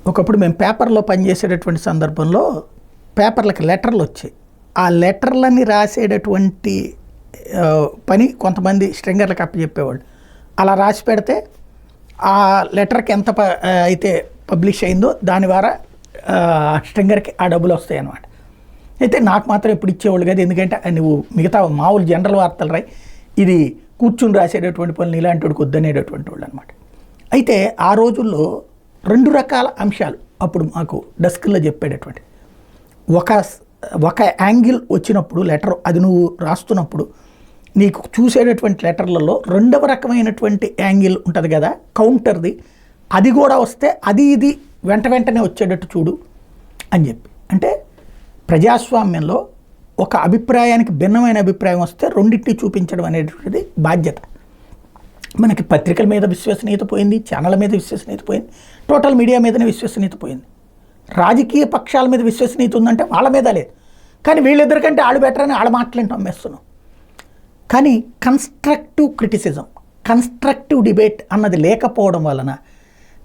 ఒకప్పుడు మేము పేపర్లో పనిచేసేటటువంటి సందర్భంలో పేపర్లకు లెటర్లు వచ్చాయి. ఆ లెటర్లని రాసేటటువంటి పని కొంతమంది స్ట్రింగర్లకు అప్పచెప్పేవాళ్ళు. అలా రాసి పెడితే ఆ లెటర్కి ఎంత అయితే పబ్లిష్ అయిందో దాని ద్వారా స్ట్రింగర్కి ఆ డబ్బులు వస్తాయి అన్నమాట. అయితే నాకు మాత్రం ఎప్పుడు ఇచ్చేవాళ్ళు కాదు, ఎందుకంటే నువ్వు మిగతా మామూలు జనరల్ వార్తలు రాయి, ఇది కూర్చుని రాసేటటువంటి పనులు ఇలాంటి వాడికి వద్దనేటటువంటి వాళ్ళు అనమాట. అయితే ఆ రోజుల్లో 2 రకాల అంశాలు అప్పుడు మాకు డెస్క్లో చెప్పేటటువంటి, ఒక యాంగిల్ వచ్చినప్పుడు లెటర్ అది నువ్వు రాస్తున్నప్పుడు నీకు చూసేటటువంటి లెటర్లలో 2వ రకమైనటువంటి యాంగిల్ ఉంటుంది కదా కౌంటర్ది, అది కూడా వస్తే అది ఇది వెంటనే వచ్చేటట్టు చూడు అని చెప్పి. అంటే ప్రజాస్వామ్యంలో ఒక అభిప్రాయానికి భిన్నమైన అభిప్రాయం వస్తే రెండింటిని చూపించడం అనేటువంటిది బాధ్యత. మనకి పత్రికల మీద విశ్వసనీయత పోయింది, ఛానళ్ళ మీద విశ్వసనీయత పోయింది, టోటల్ మీడియా మీదనే విశ్వసనీయత పోయింది. రాజకీయ పక్షాల మీద విశ్వసనీయత ఉందంటే వాళ్ళ మీద లేదు, కానీ వీళ్ళిద్దరికంటే ఆళ్ళు బెటర్ అని ఆడ మాటలంటే అమ్మేస్తున్నాం. కానీ కన్స్ట్రక్టివ్ క్రిటిసిజం, కన్స్ట్రక్టివ్ డిబేట్ అన్నది లేకపోవడం వలన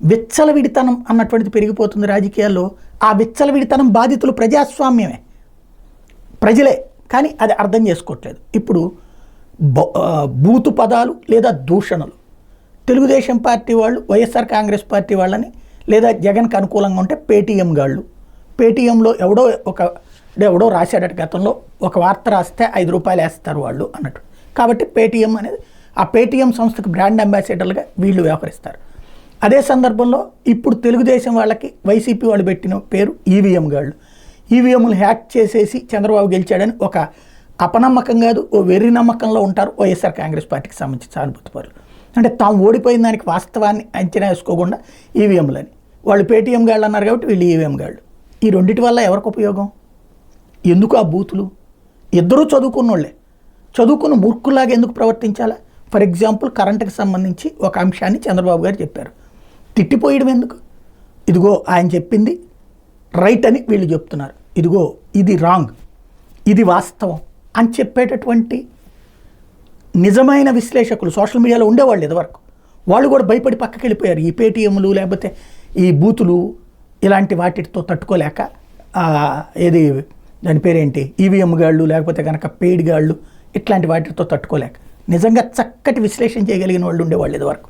విచ్చలవిడితనం అన్నటువంటిది పెరిగిపోతుంది రాజకీయాల్లో. ఆ విచ్చలవిడితనం బాధితులు ప్రజాస్వామ్యమే, ప్రజలే, కానీ అది అర్థం చేసుకోవట్లేదు. ఇప్పుడు బూతు పదాలు లేదా దూషణలు తెలుగుదేశం పార్టీ వాళ్ళు వైఎస్ఆర్ కాంగ్రెస్ పార్టీ వాళ్ళని లేదా జగన్కి అనుకూలంగా ఉంటే పేటీఎం గాళ్ళు, పేటీఎంలో ఎవడో రాశాడట గతంలో ఒక వార్త రాస్తే 5 రూపాయలు వేస్తారు వాళ్ళు అన్నట్టు. కాబట్టి పేటీఎం అనేది ఆ పేటీఎం సంస్థకు బ్రాండ్ అంబాసిడర్లుగా వీళ్ళు వ్యవహరిస్తారు. అదే సందర్భంలో ఇప్పుడు తెలుగుదేశం వాళ్ళకి వైసీపీ వాళ్ళు పెట్టిన పేరు ఈవీఎం గాళ్ళు. ఈవీఎంలు హ్యాక్ చేసేసి చంద్రబాబు గెలిచాడని ఒక అపనమ్మకం కాదు, ఓ వెర్రి నమ్మకంలో ఉంటారు వైఎస్ఆర్ కాంగ్రెస్ పార్టీకి సంబంధించి సానుభూతి పరులు. అంటే తాము ఓడిపోయిన దానికి వాస్తవాన్ని అంచనా వేసుకోకుండా ఈవీఎంలని వాళ్ళు పేటీఎం గాళ్ళు అన్నారు కాబట్టి వీళ్ళు ఈవీఎం గాళ్ళు. ఈ రెండింటి వల్ల ఎవరికి ఉపయోగం? ఎందుకు ఆ బూతులు? ఇద్దరూ చదువుకున్న వాళ్ళే, చదువుకున్న మూర్ఖులాగా ఎందుకు ప్రవర్తించాలా? ఫర్ ఎగ్జాంపుల్ కరెంటుకి సంబంధించి ఒక అంశాన్ని చంద్రబాబు గారు చెప్పారు, తిట్టిపోయడం ఎందుకు? ఇదిగో ఆయన చెప్పింది రైట్ అని వీళ్ళు చెప్తున్నారు, ఇదిగో ఇది రాంగ్, ఇది వాస్తవం అని చెప్పేటటువంటి నిజమైన విశ్లేషకులు సోషల్ మీడియాలో ఉండేవాళ్ళు ఇదివరకు. వాళ్ళు కూడా భయపడి పక్కకి వెళ్ళిపోయారు. ఈ పేటీఎంలు లేకపోతే ఈ బూతులు ఇలాంటి వాటితో తట్టుకోలేక, ఏది దాని పేరేంటి, ఈవీఎం గాళ్ళు లేకపోతే కనుక పెయిడ్ గాళ్ళు, ఇట్లాంటి వాటితో తట్టుకోలేక నిజంగా చక్కటి విశ్లేషణ చేయగలిగిన వాళ్ళు ఉండేవాళ్ళు ఇదివరకు.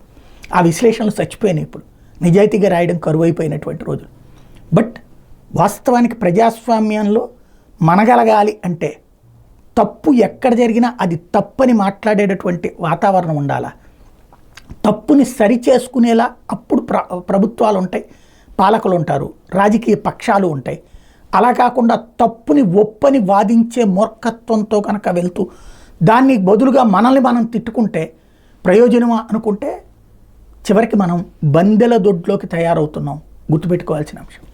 ఆ విశ్లేషణలు చచ్చిపోయినాయి. ఇప్పుడు నిజాయితీగా రాయడం కరువైపోయినటువంటి రోజులు. బట్ వాస్తవానికి ప్రజాస్వామ్యంలో మనగలగాలి అంటే తప్పు ఎక్కడ జరిగినా అది తప్పని మాట్లాడేటటువంటి వాతావరణం ఉండాలా. తప్పుని సరిచేసుకునేలా అప్పుడు ప్రభుత్వాలు ఉంటాయి, పాలకులు ఉంటారు, రాజకీయ పక్షాలు ఉంటాయి. అలా కాకుండా తప్పుని ఒప్పని వాదించే మూర్ఖత్వంతో కనుక వెళ్తూ దాన్ని బదులుగా మనల్ని మనం తిట్టుకుంటే ప్రయోజనమా అనుకుంటే చివరికి మనం బందెల దొడ్లోకి తయారవుతున్నాం. గుర్తుపెట్టుకోవాల్సిన అంశం.